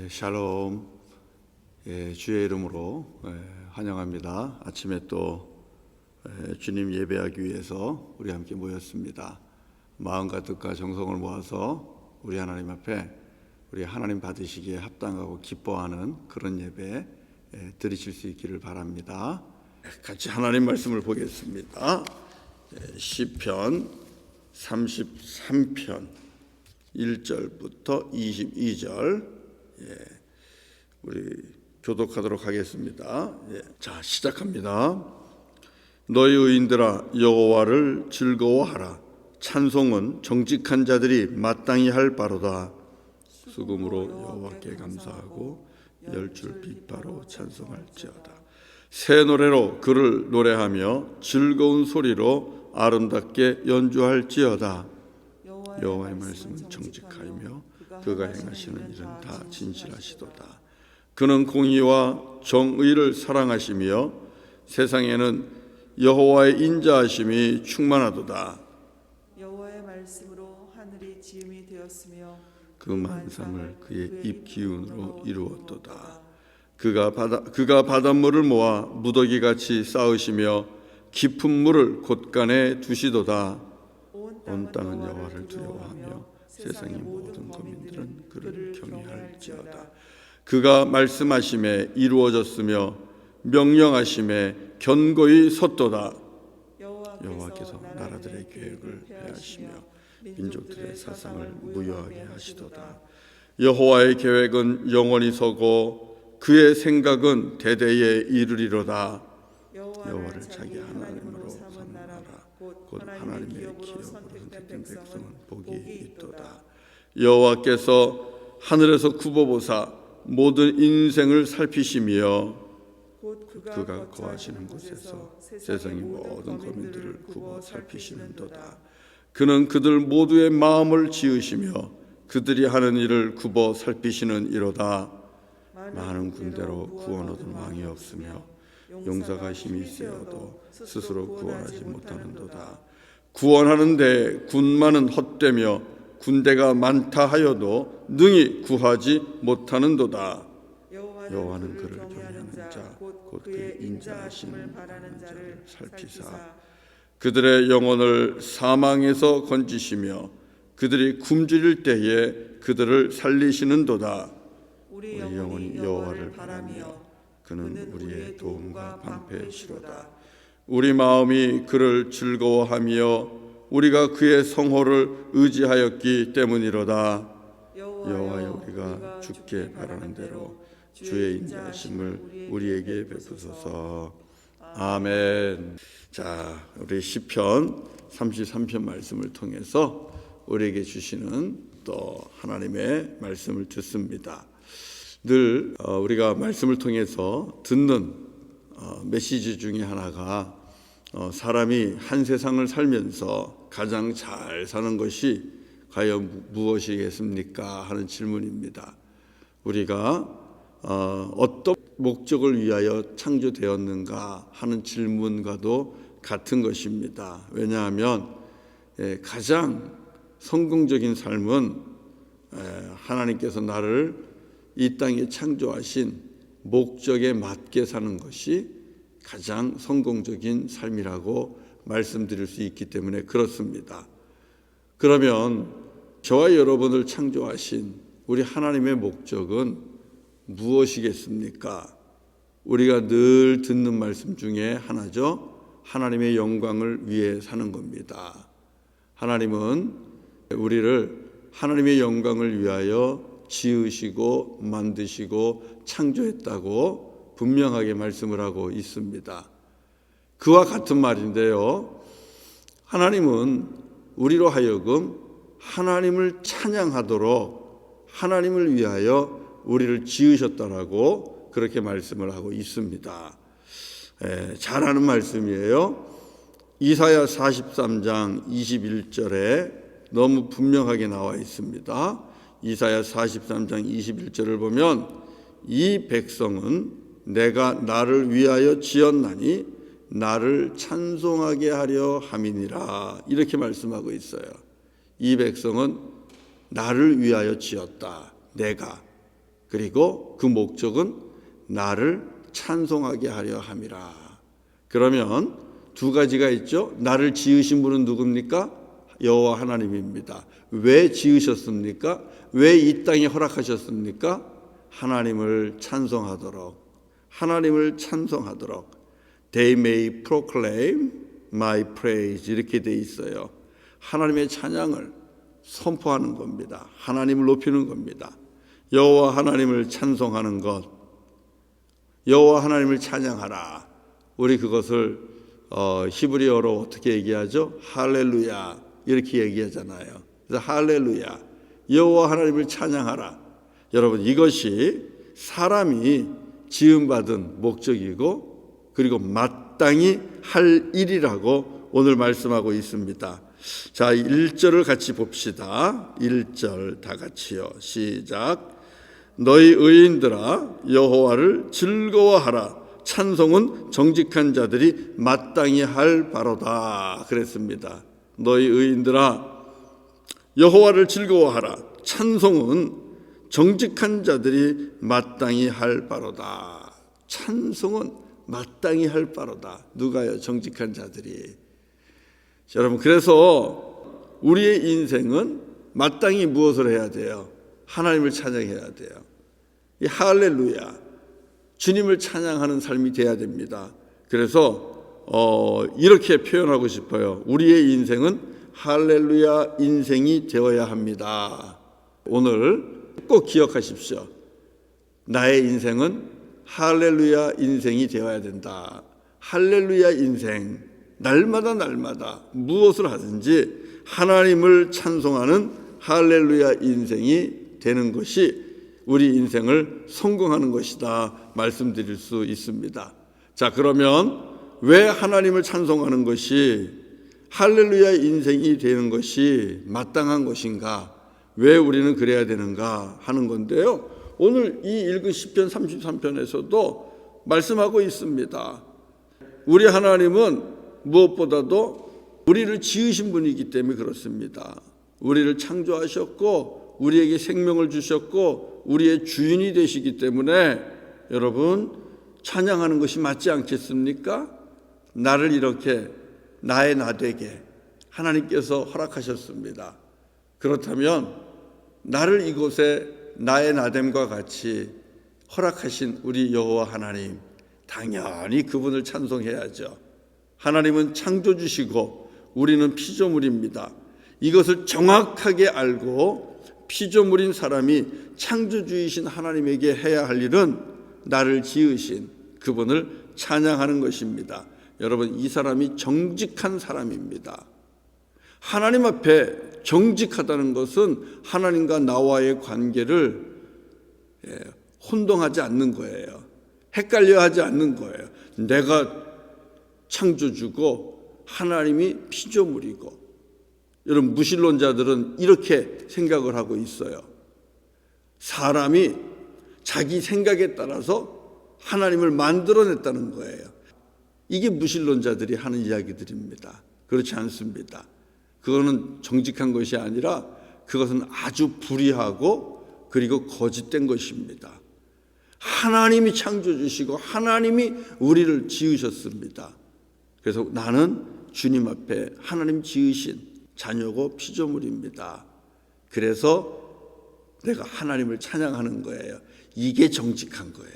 샬롬. 주의 이름으로 환영합니다. 아침에 또 주님 예배하기 위해서 우리 함께 모였습니다. 마음과 뜻과 정성을 모아서 우리 하나님 앞에 우리 하나님 받으시기에 합당하고 기뻐하는 그런 예배 드리실 수 있기를 바랍니다. 같이 하나님 말씀을 보겠습니다. 시편 33편 1절부터 22절 우리 교독하도록 하겠습니다. 자, 시작합니다. 너희 의인들아, 여호와를 즐거워하라. 찬송은 정직한 자들이 마땅히 할 바로다. 수금으로 여호와께 감사하고 열줄 빗바로 찬송할지어다. 새 노래로 그를 노래하며 즐거운 소리로 아름답게 연주할지어다. 여호와의 말씀은 정직하며 그가 행하시는 일은 다 진실하시도다. 그는 공의와 정의를 사랑하시며 세상에는 여호와의 인자하심이 충만하도다. 여호와의 말씀으로 하늘이 지음이 되었으며 그 만상을 그의 입 기운으로 이루었도다. 그가 바닷물을 모아 무더기같이 쌓으시며 깊은 물을 곳간에 두시도다. 온 땅은 여호와를 두려워하며 세상의 모든 거민들은 그를 경외할지어다. 그가 말씀하심에 이루어졌으며 명령하심에 견고히 섰도다. 여호와께서 나라들의 계획을 폐하시며 민족들의 사상을 무효하게 하시도다. 여호와의 계획은 영원히 서고 그의 생각은 대대에 이르리로다. 여호와를 자기 하나님으로 선언하라. 곧 하나님의 기업으로 선택된 백성은 복이 있도다. 여호와께서 하늘에서 굽어보사 모든 인생을 살피시며 그가 거하시는 곳에서 세상의 모든 거민들을 굽어 살피시는도다. 그는 그들 모두의 마음을 지으시며 그들이 하는 일을 굽어 살피시는 이로다. 많은 군대로 구원 얻은 왕이 없으며 용사가 힘이 있어도 스스로 구원하지 못하는도다. 구원하는데 군마는 헛되며 군대가 많다 하여도 능히 구하지 못하는도다. 여호와는 그를 경외하는 자 곧 그의 인자하심을 바라는 자를 살피사 그들의 영혼을 사망에서 건지시며 그들이 굶주릴 때에 그들을 살리시는도다. 우리 영혼이 여호와를 바라며 그는 우리의 도움과 방패시로다. 우리 마음이 그를 즐거워하며 우리가 그의 성호를 의지하였기 때문이로다. 여호와여, 우리가 주께 바라는 대로 주의 인자하심을 우리에게 베푸소서. 아멘. 자, 우리 시편 33편 말씀을 통해서 우리에게 주시는 또 하나님의 말씀을 듣습니다. 늘 우리가 말씀을 통해서 듣는 메시지 중에 하나가 사람이 한 세상을 살면서 가장 잘 사는 것이 과연 무엇이겠습니까? 하는 질문입니다. 우리가 어떤 목적을 위하여 창조되었는가 하는 질문과도 같은 것입니다. 왜냐하면 가장 성공적인 삶은 하나님께서 나를 이 땅에 창조하신 목적에 맞게 사는 것이 가장 성공적인 삶이라고 말씀드릴 수 있기 때문에 그렇습니다. 그러면 저와 여러분을 창조하신 우리 하나님의 목적은 무엇이겠습니까? 우리가 늘 듣는 말씀 중에 하나죠. 하나님의 영광을 위해 사는 겁니다. 하나님은 우리를 하나님의 영광을 위하여 지으시고 만드시고 창조했다고 분명하게 말씀을 하고 있습니다. 그와 같은 말인데요. 하나님은 우리로 하여금 하나님을 찬양하도록 하나님을 위하여 우리를 지으셨다라고 그렇게 말씀을 하고 있습니다. 잘 아는 말씀이에요. 이사야 43장 21절에 너무 분명하게 나와 있습니다. 이사야 43장 21절을 보면 이 백성은 내가 나를 위하여 지었나니 나를 찬송하게 하려 함이니라. 이렇게 말씀하고 있어요. 이 백성은 나를 위하여 지었다. 내가. 그리고 그 목적은 나를 찬송하게 하려 함이라. 그러면 두 가지가 있죠. 나를 지으신 분은 누굽니까? 여호와 하나님입니다. 왜 지으셨습니까? 왜 이 땅에 허락하셨습니까? 하나님을 찬송하도록, 하나님을 찬송하도록. They may proclaim my praise, 이렇게 돼 있어요. 하나님의 찬양을 선포하는 겁니다. 하나님을 높이는 겁니다. 여호와 하나님을 찬송하는 것, 여호와 하나님을 찬양하라. 우리 그것을 히브리어로 어떻게 얘기하죠? 할렐루야, 이렇게 얘기하잖아요. 그래서 할렐루야, 여호와 하나님을 찬양하라. 여러분, 이것이 사람이 지음받은 목적이고 그리고 마땅히 할 일이라고 오늘 말씀하고 있습니다. 자, 1절을 같이 봅시다. 1절 다 같이요. 시작. 너희 의인들아 여호와를 즐거워하라. 찬송은 정직한 자들이 마땅히 할 바로다. 그랬습니다. 너희 의인들아 여호와를 즐거워하라. 찬송은 정직한 자들이 마땅히 할 바로다. 찬송은 마땅히 할 바로다. 누가요? 정직한 자들이. 여러분, 그래서 우리의 인생은 마땅히 무엇을 해야 돼요? 하나님을 찬양해야 돼요. 이 할렐루야, 주님을 찬양하는 삶이 돼야 됩니다. 그래서 이렇게 표현하고 싶어요. 우리의 인생은 할렐루야 인생이 되어야 합니다. 오늘 꼭 기억하십시오. 나의 인생은 할렐루야 인생이 되어야 된다. 할렐루야 인생, 날마다 무엇을 하든지 하나님을 찬송하는 할렐루야 인생이 되는 것이 우리 인생을 성공하는 것이다 말씀드릴 수 있습니다. 자, 그러면 왜 하나님을 찬송하는 것이 할렐루야 인생이 되는 것이 마땅한 것인가? 왜 우리는 그래야 되는가 하는 건데요. 오늘 이 읽은 시편 33편에서도 말씀하고 있습니다. 우리 하나님은 무엇보다도 우리를 지으신 분이기 때문에 그렇습니다. 우리를 창조하셨고 우리에게 생명을 주셨고 우리의 주인이 되시기 때문에 여러분 찬양하는 것이 맞지 않겠습니까? 나를 이렇게 나의 나 되게 하나님께서 허락하셨습니다. 그렇다면 나를 이곳에 나의 나됨과 같이 허락하신 우리 여호와 하나님, 당연히 그분을 찬송해야죠. 하나님은 창조주시고 우리는 피조물입니다. 이것을 정확하게 알고 피조물인 사람이 창조주이신 하나님에게 해야 할 일은 나를 지으신 그분을 찬양하는 것입니다. 여러분, 이 사람이 정직한 사람입니다. 하나님 앞에 정직하다는 것은 하나님과 나와의 관계를 혼동하지 않는 거예요. 헷갈려 하지 않는 거예요. 내가 창조주고 하나님이 피조물이고. 여러분, 무신론자들은 이렇게 생각을 하고 있어요. 사람이 자기 생각에 따라서 하나님을 만들어냈다는 거예요. 이게 무신론자들이 하는 이야기들입니다. 그렇지 않습니다. 그거는 정직한 것이 아니라 그것은 아주 불의하고 그리고 거짓된 것입니다. 하나님이 창조주시고 하나님이 우리를 지으셨습니다. 그래서 나는 주님 앞에 하나님 지으신 자녀고 피조물입니다. 그래서 내가 하나님을 찬양하는 거예요. 이게 정직한 거예요.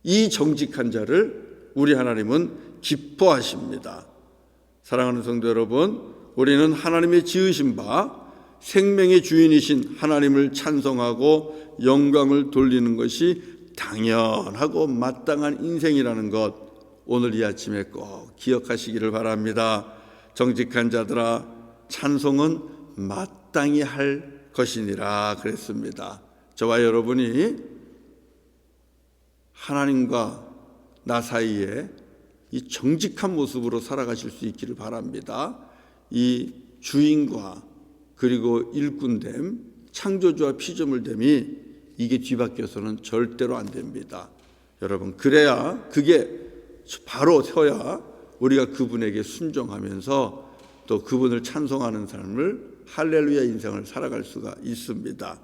이 정직한 자를 우리 하나님은 기뻐하십니다. 사랑하는 성도 여러분, 우리는 하나님의 지으신 바 생명의 주인이신 하나님을 찬송하고 영광을 돌리는 것이 당연하고 마땅한 인생이라는 것, 오늘 이 아침에 꼭 기억하시기를 바랍니다. 정직한 자들아, 찬송은 마땅히 할 것이니라 그랬습니다. 저와 여러분이 하나님과 나 사이에 이 정직한 모습으로 살아가실 수 있기를 바랍니다. 이 주인과 그리고 일꾼됨, 창조주와 피조물됨이 이게 뒤바뀌어서는 절대로 안 됩니다. 여러분, 그래야 그게 바로 서야 우리가 그분에게 순종하면서 또 그분을 찬송하는 삶을 할렐루야 인생을 살아갈 수가 있습니다.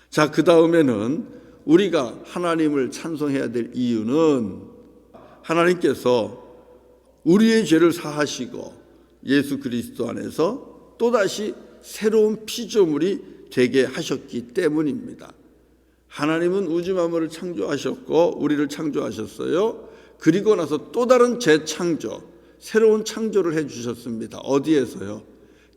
자, 그 다음에는 우리가 하나님을 찬송해야 될 이유는 하나님께서 우리의 죄를 사하시고 예수 그리스도 안에서 또다시 새로운 피조물이 되게 하셨기 때문입니다. 하나님은 우주 만물을 창조하셨고 우리를 창조하셨어요. 그리고 나서 또 다른 재창조, 새로운 창조를 해주셨습니다. 어디에서요?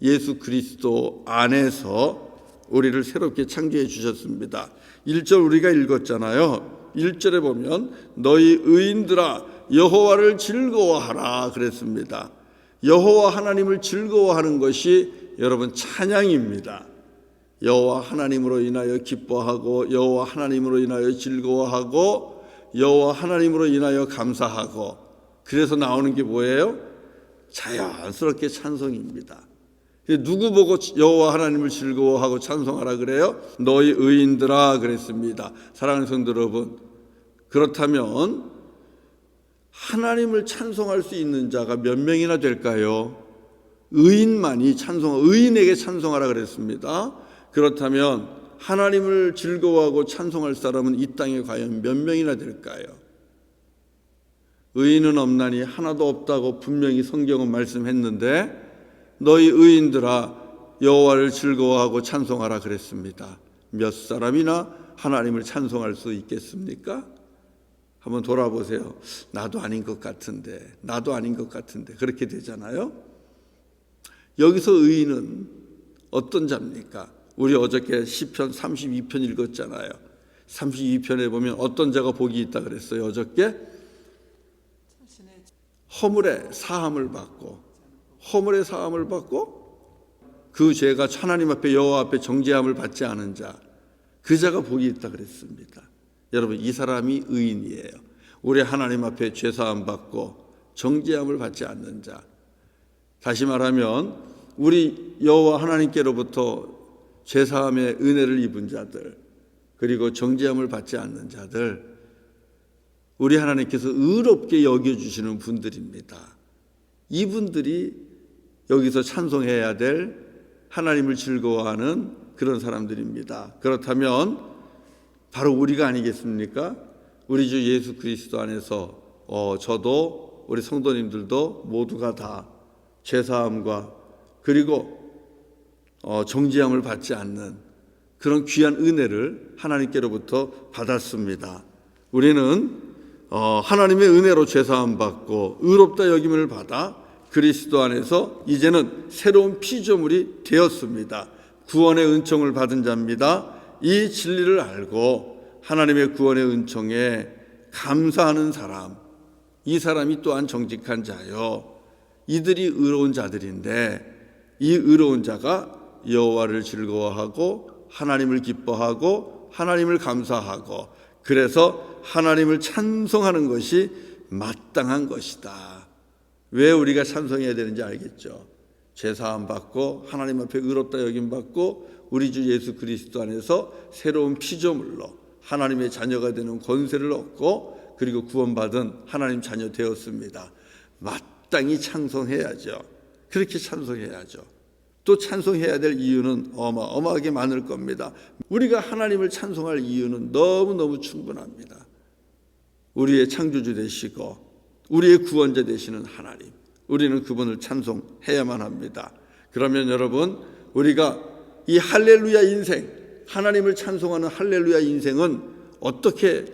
예수 그리스도 안에서 우리를 새롭게 창조해 주셨습니다. 1절 우리가 읽었잖아요. 1절에 보면 너희 의인들아 여호와를 즐거워하라 그랬습니다. 여호와 하나님을 즐거워하는 것이 여러분 찬양입니다. 여호와 하나님으로 인하여 기뻐하고 여호와 하나님으로 인하여 즐거워하고 여호와 하나님으로 인하여 감사하고, 그래서 나오는 게 뭐예요? 자연스럽게 찬송입니다. 누구 보고 여호와 하나님을 즐거워하고 찬송하라 그래요? 너희 의인들아 그랬습니다. 사랑하는 성도 여러분, 그렇다면 하나님을 찬송할 수 있는 자가 몇 명이나 될까요? 의인만이 의인에게 찬송하라 그랬습니다. 그렇다면 하나님을 즐거워하고 찬송할 사람은 이 땅에 과연 몇 명이나 될까요? 의인은 없나니 하나도 없다고 분명히 성경은 말씀했는데 너희 의인들아 여호와를 즐거워하고 찬송하라 그랬습니다. 몇 사람이나 하나님을 찬송할 수 있겠습니까? 한번 돌아보세요. 나도 아닌 것 같은데, 나도 아닌 것 같은데, 그렇게 되잖아요. 여기서 의인은 어떤 자입니까? 우리 어저께 시편 32편 읽었잖아요. 32편에 보면 어떤 자가 복이 있다 그랬어요. 어저께 허물의 사함을 받고, 허물의 사함을 받고 그 죄가 하나님 앞에 여호와 앞에 정죄함을 받지 않은 자, 그 자가 복이 있다 그랬습니다. 여러분, 이 사람이 의인이에요. 우리 하나님 앞에 죄사함 받고 정죄함을 받지 않는 자. 다시 말하면 우리 여호와 하나님께로부터 죄사함의 은혜를 입은 자들, 그리고 정죄함을 받지 않는 자들, 우리 하나님께서 의롭게 여겨주시는 분들입니다. 이분들이 여기서 찬송해야 될 하나님을 즐거워하는 그런 사람들입니다. 그렇다면 바로 우리가 아니겠습니까? 우리 주 예수 그리스도 안에서 저도 우리 성도님들도 모두가 다 죄사함과 그리고 정죄함을 받지 않는 그런 귀한 은혜를 하나님께로부터 받았습니다. 우리는 하나님의 은혜로 죄사함 받고 의롭다 여김을 받아 그리스도 안에서 이제는 새로운 피조물이 되었습니다. 구원의 은총을 받은 자입니다. 이 진리를 알고 하나님의 구원의 은총에 감사하는 사람, 이 사람이 또한 정직한 자요, 이들이 의로운 자들인데, 이 의로운 자가 여호와를 즐거워하고 하나님을 기뻐하고 하나님을 감사하고, 그래서 하나님을 찬송하는 것이 마땅한 것이다. 왜 우리가 찬송해야 되는지 알겠죠? 죄사함 받고 하나님 앞에 의롭다 여김 받고 우리 주 예수 그리스도 안에서 새로운 피조물로 하나님의 자녀가 되는 권세를 얻고, 그리고 구원받은 하나님 자녀 되었습니다. 마땅히 찬송해야죠. 그렇게 찬송해야죠. 또 찬송해야 될 이유는 어마어마하게 많을 겁니다. 우리가 하나님을 찬송할 이유는 너무너무 충분합니다. 우리의 창조주 되시고 우리의 구원자 되시는 하나님, 우리는 그분을 찬송해야만 합니다. 그러면 여러분, 우리가 이 할렐루야 인생, 하나님을 찬송하는 할렐루야 인생은 어떻게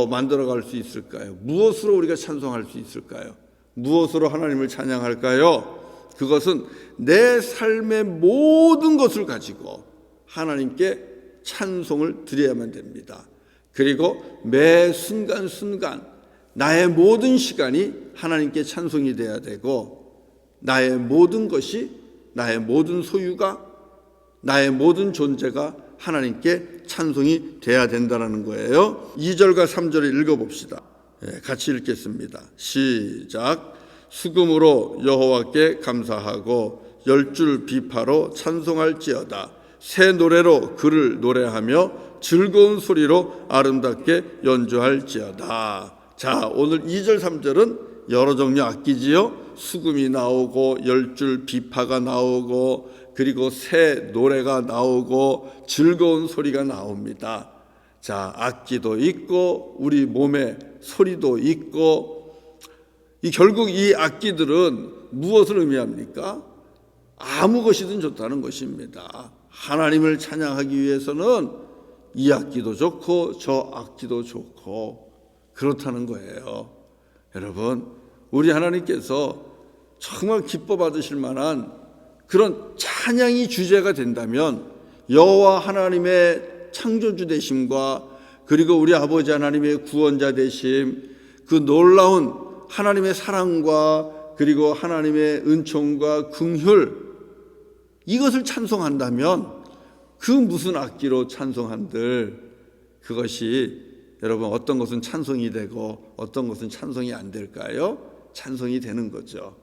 만들어갈 수 있을까요? 무엇으로 우리가 찬송할 수 있을까요? 무엇으로 하나님을 찬양할까요? 그것은 내 삶의 모든 것을 가지고 하나님께 찬송을 드려야만 됩니다. 그리고 매 순간순간 나의 모든 시간이 하나님께 찬송이 돼야 되고, 나의 모든 것이, 나의 모든 소유가, 나의 모든 존재가 하나님께 찬송이 돼야 된다는 거예요. 2절과 3절을 읽어봅시다. 같이 읽겠습니다. 시작. 수금으로 여호와께 감사하고 10줄 비파로 찬송할지어다. 새 노래로 그를 노래하며 즐거운 소리로 아름답게 연주할지어다. 자, 오늘 2절 3절은 여러 종류 악기지요. 수금이 나오고 10줄 비파가 나오고 그리고 새 노래가 나오고 즐거운 소리가 나옵니다. 자, 악기도 있고 우리 몸에 소리도 있고, 결국 이 악기들은 무엇을 의미합니까? 아무 것이든 좋다는 것입니다. 하나님을 찬양하기 위해서는 이 악기도 좋고 저 악기도 좋고 그렇다는 거예요. 여러분, 우리 하나님께서 정말 기뻐 받으실 만한 그런 찬양이 주제가 된다면 여호와 하나님의 창조주 되심과 그리고 우리 아버지 하나님의 구원자 되심, 그 놀라운 하나님의 사랑과 그리고 하나님의 은총과 긍휼, 이것을 찬송한다면 그 무슨 악기로 찬송한들 그것이 여러분 어떤 것은 찬송이 되고 어떤 것은 찬송이 안 될까요? 찬송이 되는 거죠.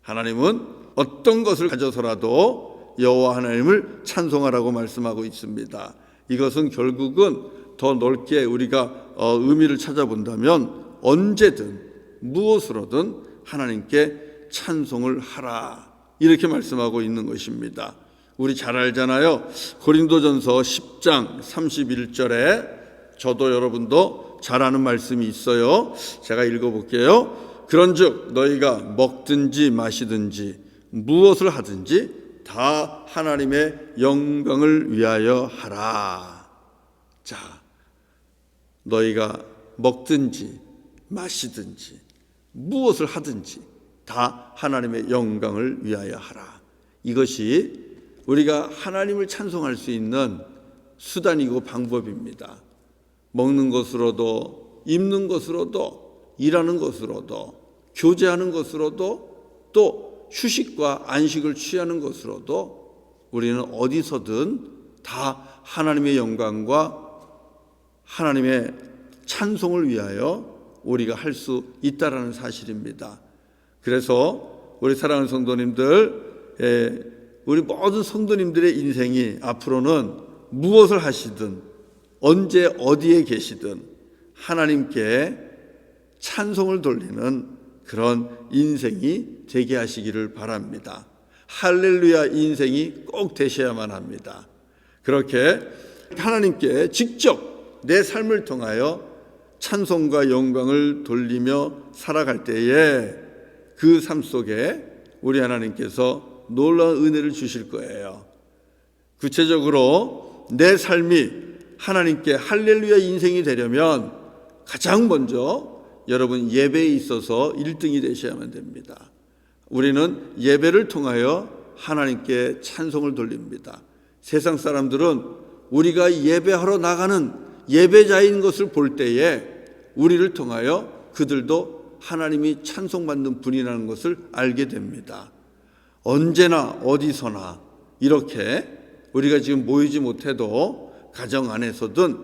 하나님은 어떤 것을 가져서라도 여호와 하나님을 찬송하라고 말씀하고 있습니다. 이것은 결국은 더 넓게 우리가 의미를 찾아본다면 언제든 무엇으로든 하나님께 찬송을 하라, 이렇게 말씀하고 있는 것입니다. 우리 잘 알잖아요. 고린도전서 10장 31절에 저도 여러분도 잘 아는 말씀이 있어요. 제가 읽어볼게요. 그런즉 너희가 먹든지 마시든지 무엇을 하든지 다 하나님의 영광을 위하여 하라. 자, 너희가 먹든지 마시든지 무엇을 하든지 다 하나님의 영광을 위하여 하라. 이것이 우리가 하나님을 찬송할 수 있는 수단이고 방법입니다. 먹는 것으로도, 입는 것으로도, 일하는 것으로도, 교제하는 것으로도, 또 휴식과 안식을 취하는 것으로도 우리는 어디서든 다 하나님의 영광과 하나님의 찬송을 위하여 우리가 할 수 있다라는 사실입니다. 그래서 우리 사랑하는 성도님들, 우리 모든 성도님들의 인생이 앞으로는 무엇을 하시든 언제 어디에 계시든 하나님께 찬송을 돌리는 그런 인생이 되게 하시기를 바랍니다. 할렐루야 인생이 꼭 되셔야만 합니다. 그렇게 하나님께 직접 내 삶을 통하여 찬송과 영광을 돌리며 살아갈 때에 그 삶 속에 우리 하나님께서 놀라운 은혜를 주실 거예요. 구체적으로 내 삶이 하나님께 할렐루야 인생이 되려면 가장 먼저 여러분 예배에 있어서 1등이 되셔야만 됩니다. 우리는 예배를 통하여 하나님께 찬송을 돌립니다. 세상 사람들은 우리가 예배하러 나가는 예배자인 것을 볼 때에 우리를 통하여 그들도 하나님이 찬송받는 분이라는 것을 알게 됩니다. 언제나 어디서나 이렇게 우리가 지금 모이지 못해도 가정 안에서든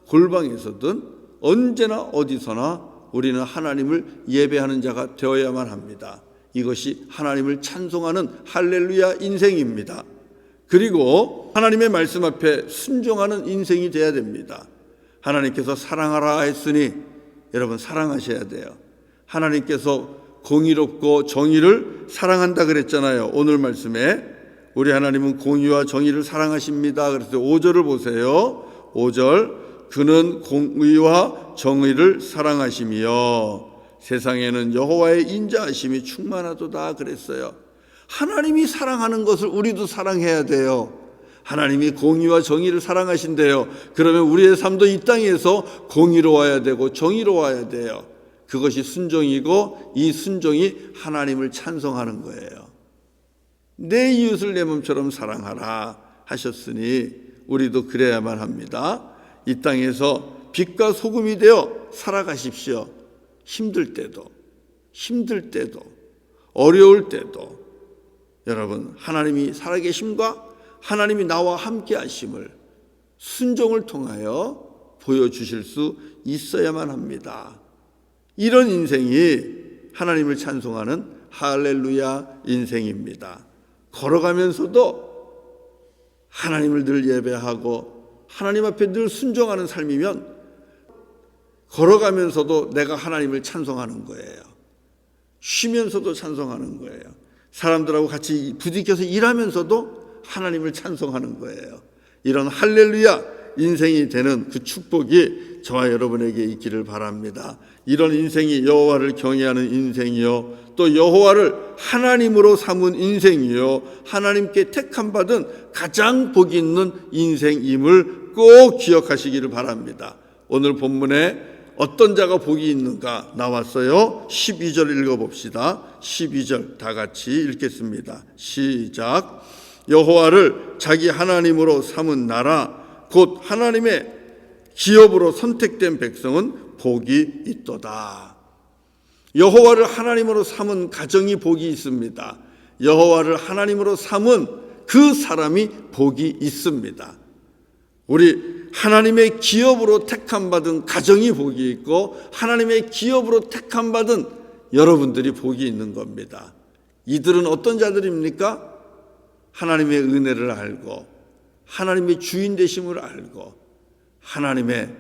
골방에서든 언제나 어디서나 우리는 하나님을 예배하는 자가 되어야만 합니다. 이것이 하나님을 찬송하는 할렐루야 인생입니다. 그리고 하나님의 말씀 앞에 순종하는 인생이 되어야 됩니다. 하나님께서 사랑하라 했으니 여러분 사랑하셔야 돼요. 하나님께서 공의롭고 정의를 사랑한다 그랬잖아요. 오늘 말씀에 우리 하나님은 공의와 정의를 사랑하십니다. 그래서 5절을 보세요. 5절, 그는 공의와 정의를 사랑하시며 세상에는 여호와의 인자하심이 충만하도다 그랬어요. 하나님이 사랑하는 것을 우리도 사랑해야 돼요. 하나님이 공의와 정의를 사랑하신대요. 그러면 우리의 삶도 이 땅에서 공의로워야 되고 정의로워야 돼요. 그것이 순종이고 이 순종이 하나님을 찬송하는 거예요. 내 이웃을 내 몸처럼 사랑하라 하셨으니 우리도 그래야만 합니다. 이 땅에서 빛과 소금이 되어 살아가십시오. 힘들 때도 어려울 때도 여러분 하나님이 살아계심과 하나님이 나와 함께 하심을 순종을 통하여 보여주실 수 있어야만 합니다. 이런 인생이 하나님을 찬송하는 할렐루야 인생입니다. 걸어가면서도 하나님을 늘 예배하고 하나님 앞에 늘 순종하는 삶이면 걸어가면서도 내가 하나님을 찬송하는 거예요. 쉬면서도 찬송하는 거예요. 사람들하고 같이 부딪혀서 일하면서도 하나님을 찬송하는 거예요. 이런 할렐루야 인생이 되는 그 축복이 저와 여러분에게 있기를 바랍니다. 이런 인생이 여호와를 경외하는 인생이요, 또 여호와를 하나님으로 삼은 인생이요, 하나님께 택함 받은 가장 복이 있는 인생임을 꼭 기억하시기를 바랍니다. 오늘 본문에 어떤 자가 복이 있는가 나왔어요. 12절 읽어봅시다. 12절 다 같이 읽겠습니다. 시작. 여호와를 자기 하나님으로 삼은 나라 곧 하나님의 기업으로 선택된 백성은 복이 있도다. 여호와를 하나님으로 삼은 가정이 복이 있습니다. 여호와를 하나님으로 삼은 그 사람이 복이 있습니다. 우리 하나님의 기업으로 택함받은 가정이 복이 있고 하나님의 기업으로 택함받은 여러분들이 복이 있는 겁니다. 이들은 어떤 자들입니까? 하나님의 은혜를 알고 하나님의 주인 되심을 알고 하나님의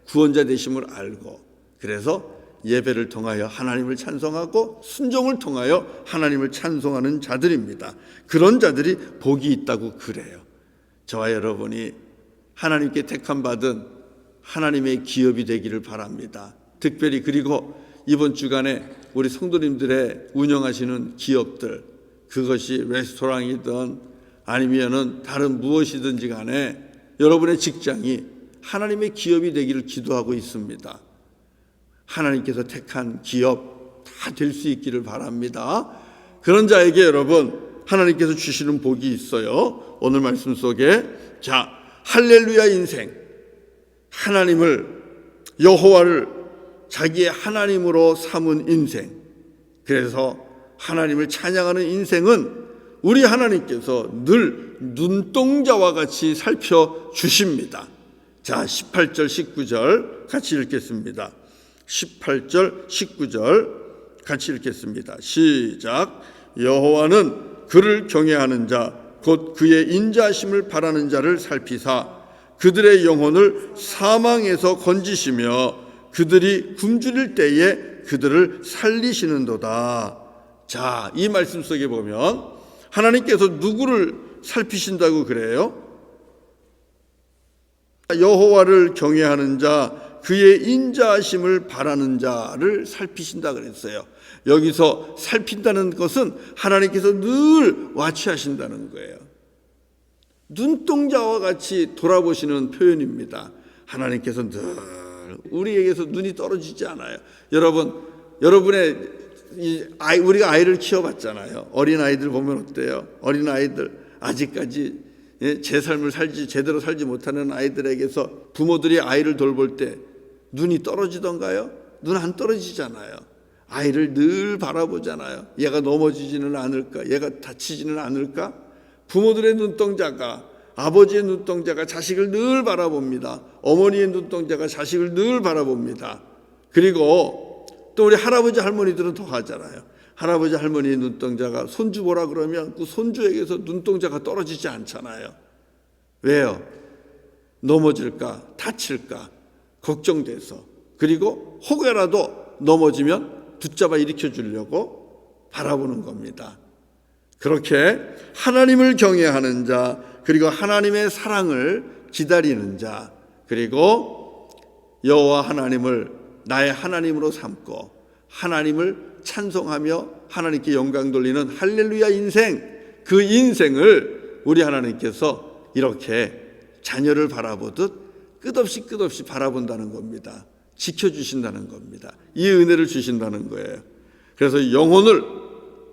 구원자 되심을 알고, 그래서 예배를 통하여 하나님을 찬송하고 순종을 통하여 하나님을 찬송하는 자들입니다. 그런 자들이 복이 있다고 그래요. 저와 여러분이 하나님께 택함받은 하나님의 기업이 되기를 바랍니다. 특별히 그리고 이번 주간에 우리 성도님들의 운영하시는 기업들, 그것이 레스토랑이든 아니면은 다른 무엇이든지 간에 여러분의 직장이 하나님의 기업이 되기를 기도하고 있습니다. 하나님께서 택한 기업 다 될 수 있기를 바랍니다. 그런 자에게 여러분 하나님께서 주시는 복이 있어요. 오늘 말씀 속에 자, 할렐루야 인생, 하나님을 여호와를 자기의 하나님으로 삼은 인생, 그래서 하나님을 찬양하는 인생은 우리 하나님께서 늘 눈동자와 같이 살펴주십니다. 자, 18절 19절 같이 읽겠습니다. 18절 19절 같이 읽겠습니다. 시작. 여호와는 그를 경외하는 자 곧 그의 인자하심을 바라는 자를 살피사 그들의 영혼을 사망에서 건지시며 그들이 굶주릴 때에 그들을 살리시는도다. 자, 이 말씀 속에 보면 하나님께서 누구를 살피신다고 그래요? 여호와를 경외하는 자, 그의 인자하심을 바라는 자를 살피신다 그랬어요. 여기서 살핀다는 것은 하나님께서 늘 와치하신다는 거예요. 눈동자와 같이 돌아보시는 표현입니다. 하나님께서 늘 우리에게서 눈이 떨어지지 않아요. 여러분의 우리가 아이를 키워봤잖아요. 어린 아이들 보면 어때요? 어린 아이들 아직까지 제 삶을 제대로 살지 못하는 아이들에게서 부모들이 아이를 돌볼 때 눈이 떨어지던가요? 눈 안 떨어지잖아요. 아이를 늘 바라보잖아요. 얘가 넘어지지는 않을까? 얘가 다치지는 않을까? 부모들의 눈동자가, 아버지의 눈동자가 자식을 늘 바라봅니다. 어머니의 눈동자가 자식을 늘 바라봅니다. 그리고 또 우리 할아버지 할머니들은 더 하잖아요. 할아버지 할머니의 눈동자가 손주 보라 그러면 그 손주에게서 눈동자가 떨어지지 않잖아요. 왜요? 넘어질까? 다칠까? 걱정돼서. 그리고 혹여라도 넘어지면 붙잡아 일으켜 주려고 바라보는 겁니다. 그렇게 하나님을 경외하는 자, 그리고 하나님의 사랑을 기다리는 자, 그리고 여호와 하나님을 나의 하나님으로 삼고 하나님을 찬송하며 하나님께 영광 돌리는 할렐루야 인생, 그 인생을 우리 하나님께서 이렇게 자녀를 바라보듯 끝없이 바라본다는 겁니다. 지켜주신다는 겁니다. 이 은혜를 주신다는 거예요. 그래서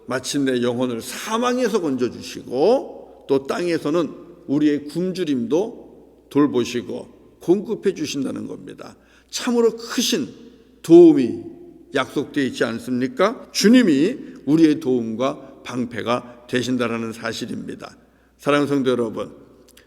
마침내 영혼을 사망에서 건져주시고 또 땅에서는 우리의 굶주림도 돌보시고 공급해 주신다는 겁니다. 참으로 크신 도움이 약속되어 있지 않습니까? 주님이 우리의 도움과 방패가 되신다는 사실입니다. 사랑하는 성도 여러분,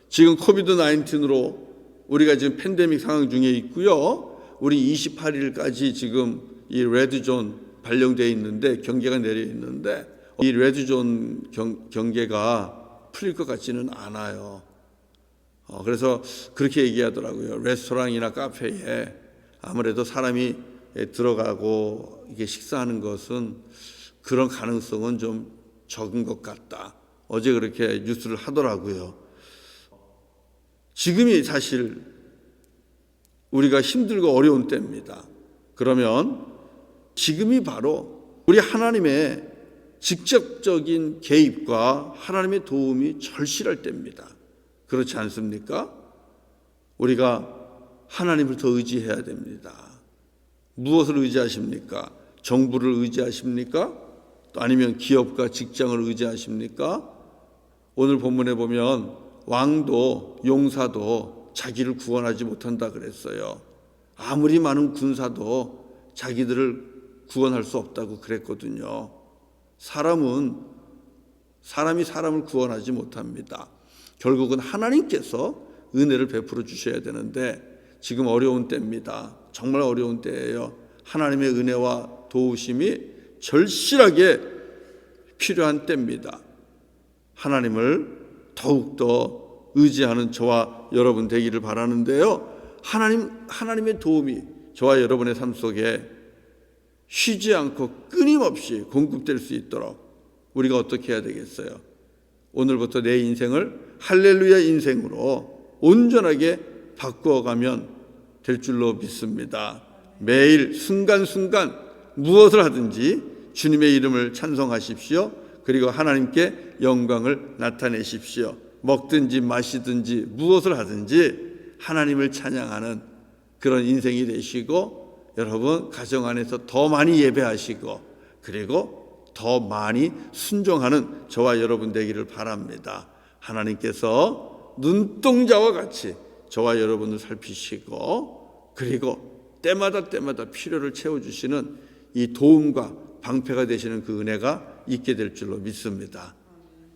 지금 코비드-19로 우리가 지금 팬데믹 상황 중에 있고요. 우리 28일까지 지금 이 레드존 발령되어 있는데, 경계가 내려 있는데, 이 레드존 경계가 풀릴 것 같지는 않아요. 그래서 그렇게 얘기하더라고요. 레스토랑이나 카페에 아무래도 사람이 들어가고 이게 식사하는 것은 그런 가능성은 좀 적은 것 같다. 어제 그렇게 뉴스를 하더라고요. 지금이 사실 우리가 힘들고 어려운 때입니다. 그러면 지금이 바로 우리 하나님의 직접적인 개입과 하나님의 도움이 절실할 때입니다. 그렇지 않습니까? 우리가 하나님을 더 의지해야 됩니다. 무엇을 의지하십니까? 정부를 의지하십니까? 또 아니면 기업과 직장을 의지하십니까? 오늘 본문에 보면 왕도 용사도 자기를 구원하지 못한다 그랬어요. 아무리 많은 군사도 자기들을 구원할 수 없다고 그랬거든요. 사람이 사람을 구원하지 못합니다. 결국은 하나님께서 은혜를 베풀어 주셔야 되는데 지금 어려운 때입니다. 정말 어려운 때예요. 하나님의 은혜와 도우심이 절실하게 필요한 때입니다. 하나님을 더욱더 의지하는 저와 여러분 되기를 바라는데요. 하나님의 도움이 저와 여러분의 삶 속에 쉬지 않고 끊임없이 공급될 수 있도록 우리가 어떻게 해야 되겠어요? 오늘부터 내 인생을 할렐루야 인생으로 온전하게 바꾸어가면 될 줄로 믿습니다. 매일 순간순간 무엇을 하든지 주님의 이름을 찬송하십시오. 그리고 하나님께 영광을 나타내십시오. 먹든지 마시든지 무엇을 하든지 하나님을 찬양하는 그런 인생이 되시고 여러분 가정 안에서 더 많이 예배하시고 그리고 더 많이 순종하는 저와 여러분 되기를 바랍니다. 하나님께서 눈동자와 같이 저와 여러분을 살피시고 그리고 때마다 필요를 채워주시는 이 도움과 방패가 되시는 그 은혜가 있게 될 줄로 믿습니다.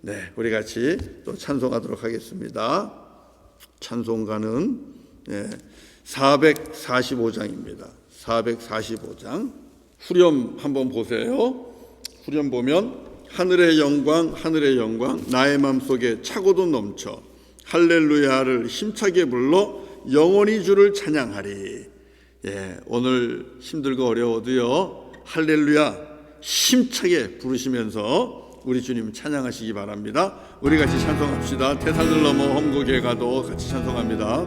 네, 우리 같이 또 찬송하도록 하겠습니다. 찬송가는 445장입니다. 445장. 후렴 한번 보세요. 후렴 보면 하늘의 영광 나의 마음속에 차고도 넘쳐 할렐루야를 힘차게 불러 영원히 주를 찬양하리. 오늘 힘들고 어려워도요 할렐루야 힘차게 부르시면서 우리 주님 찬양하시기 바랍니다. 우리 같이 찬송합시다. 태산을 넘어 험곡에 가도 같이 찬송합니다.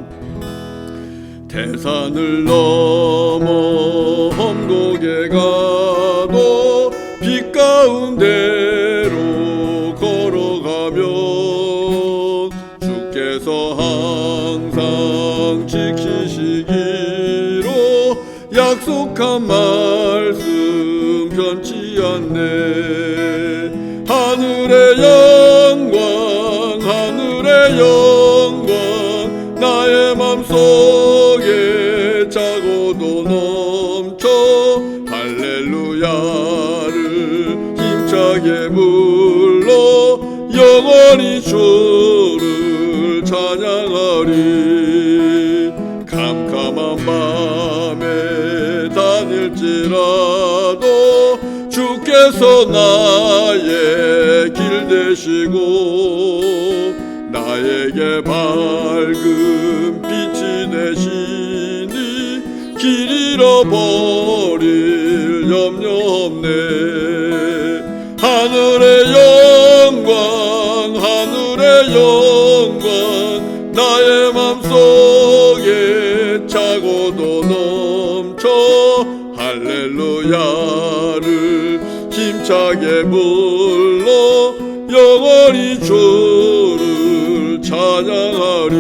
태산을 넘어 험곡에 가도 빛 가운데로 걸어가면 주께서 항상 지키시기로 약속한 말씀 변치 않네. 하늘의 영광 나의 맘속에 차고도 넘쳐 할렐루야를 힘차게 불러 영원히 주를 찬양하리. 캄캄한 밤에 다닐지라도 주께서 나의 길 되시고 나에게 밝은 빛이 되시니 길 잃어버릴 염려 없네. 하늘의 영광 나의 맘속에 차고도 넘쳐 할렐루야를 힘차게 불러 영원히 주를 찬양하리.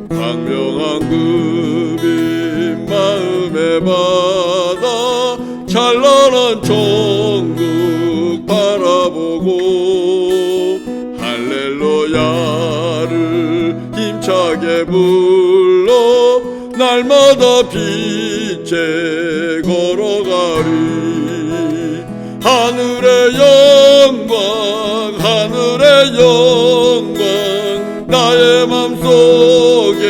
광명한 금인 마음의 바다 찬란한 천국 바라보고 할렐루야를 힘차게 불러 날마다 빛에 걸어가리. 하늘의 영광 나의 맘속에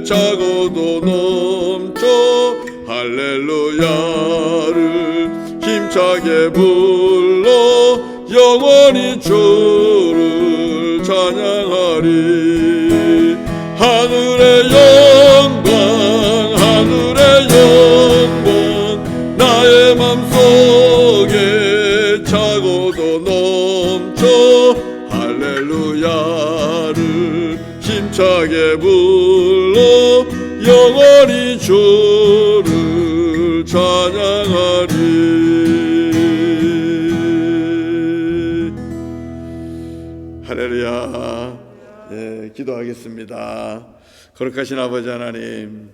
차고도 넘쳐 할렐루야를 힘차게 불러 영원히 주를 찬양하리. 하늘의 영광 나의 맘속에 차고도 넘쳐 할렐루야를 힘차게 불러 찬양하리. 할렐루야. 예, 기도하겠습니다. 거룩하신 아버지 하나님,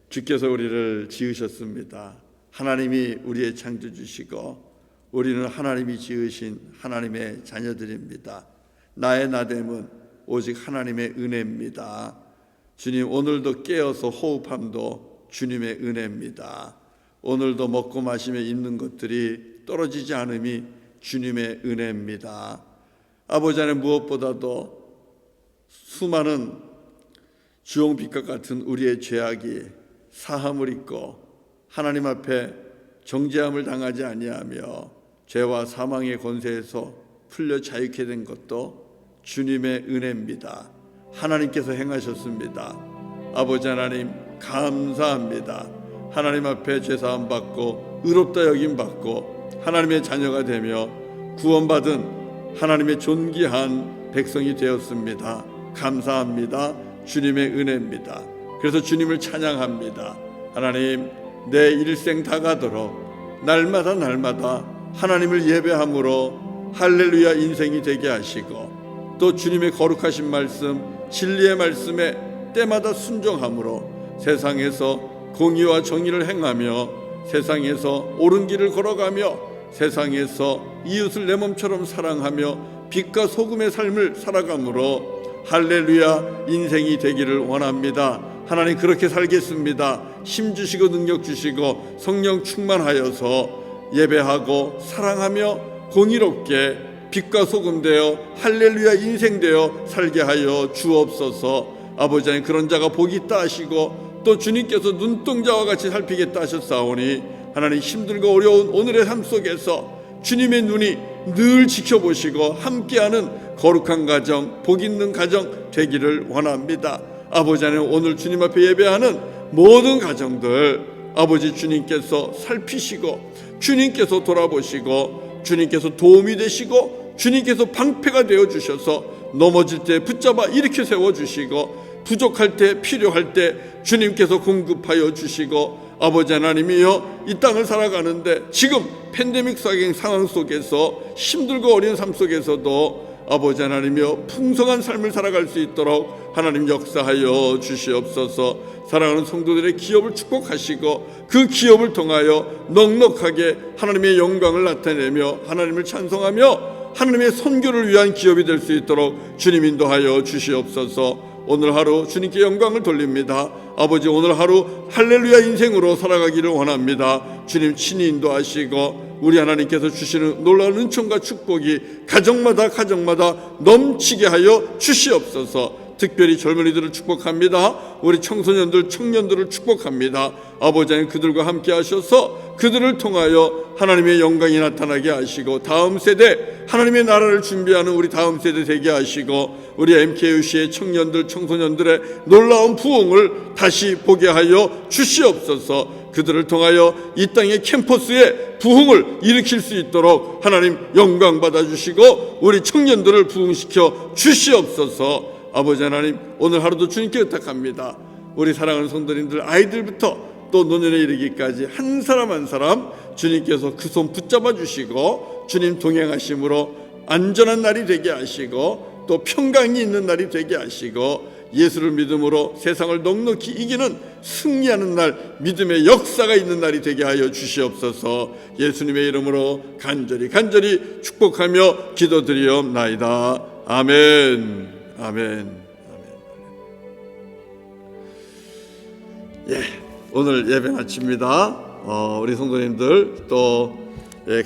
주께서 우리를 지으셨습니다. 하나님이 우리의 창조주시고 우리는 하나님이 지으신 하나님의 자녀들입니다. 나의 나됨은 오직 하나님의 은혜입니다. 주님, 오늘도 깨어서 호흡함도 주님의 은혜입니다. 오늘도 먹고 마시며 입는 것들이 떨어지지 않음이 주님의 은혜입니다. 아버지 하나님, 무엇보다도 수많은 주홍빛과 같은 우리의 죄악이 사함을 입고 하나님 앞에 정죄함을 당하지 아니하며 죄와 사망의 권세에서 풀려 자유케 된 것도 주님의 은혜입니다. 하나님께서 행하셨습니다. 아버지 하나님, 감사합니다. 하나님 앞에 죄사함 받고 의롭다 여김 받고 하나님의 자녀가 되며 구원받은 하나님의 존귀한 백성이 되었습니다. 감사합니다. 주님의 은혜입니다. 그래서 주님을 찬양합니다. 하나님, 내 일생 다 가도록 날마다 하나님을 예배함으로 할렐루야 인생이 되게 하시고, 또 주님의 거룩하신 말씀, 진리의 말씀에 때마다 순종함으로 세상에서 공의와 정의를 행하며 세상에서 옳은 길을 걸어가며 세상에서 이웃을 내 몸처럼 사랑하며 빛과 소금의 삶을 살아감으로 할렐루야 인생이 되기를 원합니다. 하나님, 그렇게 살겠습니다. 힘 주시고 능력 주시고 성령 충만하여서 예배하고 사랑하며 공의롭게 빛과 소금 되어 할렐루야 인생 되어 살게 하여 주옵소서. 아버지 하나님, 그런 자가 복이 있다 하시고 또 주님께서 눈동자와 같이 살피겠다 하셨사오니 하나님, 힘들고 어려운 오늘의 삶 속에서 주님의 눈이 늘 지켜보시고 함께하는 거룩한 가정, 복 있는 가정 되기를 원합니다. 아버지 하나님, 오늘 주님 앞에 예배하는 모든 가정들 아버지 주님께서 살피시고 주님께서 돌아보시고 주님께서 도움이 되시고 주님께서 방패가 되어주셔서 넘어질 때 붙잡아 일으켜 세워주시고 부족할 때 필요할 때 주님께서 공급하여 주시고, 아버지 하나님이여, 이 땅을 살아가는데 지금 팬데믹 상황 속에서 힘들고 어려운 삶 속에서도 아버지 하나님이여 풍성한 삶을 살아갈 수 있도록 하나님 역사하여 주시옵소서. 사랑하는 성도들의 기업을 축복하시고 그 기업을 통하여 넉넉하게 하나님의 영광을 나타내며 하나님을 찬송하며 하나님의 선교를 위한 기업이 될 수 있도록 주님 인도하여 주시옵소서. 오늘 하루 주님께 영광을 돌립니다. 아버지, 오늘 하루 할렐루야 인생으로 살아가기를 원합니다. 주님 친히 인도하시고 우리 하나님께서 주시는 놀라운 은총과 축복이 가정마다 넘치게 하여 주시옵소서. 특별히 젊은이들을 축복합니다. 우리 청소년들, 청년들을 축복합니다. 아버지 하나님, 그들과 함께 하셔서 그들을 통하여 하나님의 영광이 나타나게 하시고 다음 세대 하나님의 나라를 준비하는 우리 다음 세대 되게 하시고 우리 MKUC의 청년들, 청소년들의 놀라운 부흥을 다시 보게 하여 주시옵소서. 그들을 통하여 이 땅의 캠퍼스에 부흥을 일으킬 수 있도록 하나님 영광 받아주시고 우리 청년들을 부흥시켜 주시옵소서. 아버지 하나님, 오늘 하루도 주님께 의탁합니다. 우리 사랑하는 성도님들, 아이들부터 또 노년에 이르기까지 한 사람 한 사람 주님께서 그 손 붙잡아 주시고 주님 동행하심으로 안전한 날이 되게 하시고 또 평강이 있는 날이 되게 하시고 예수를 믿음으로 세상을 넉넉히 이기는 승리하는 날, 믿음의 역사가 있는 날이 되게 하여 주시옵소서. 예수님의 이름으로 간절히 축복하며 기도드리옵나이다. 아멘. 아멘. 예, 오늘 예배 마칩니다. 우리 성도님들 또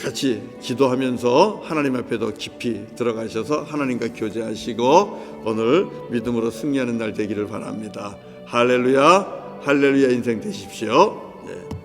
같이 기도하면서 하나님 앞에 더 깊이 들어가셔서 하나님과 교제하시고 오늘 믿음으로 승리하는 날 되기를 바랍니다. 할렐루야, 할렐루야 인생 되십시오. 예.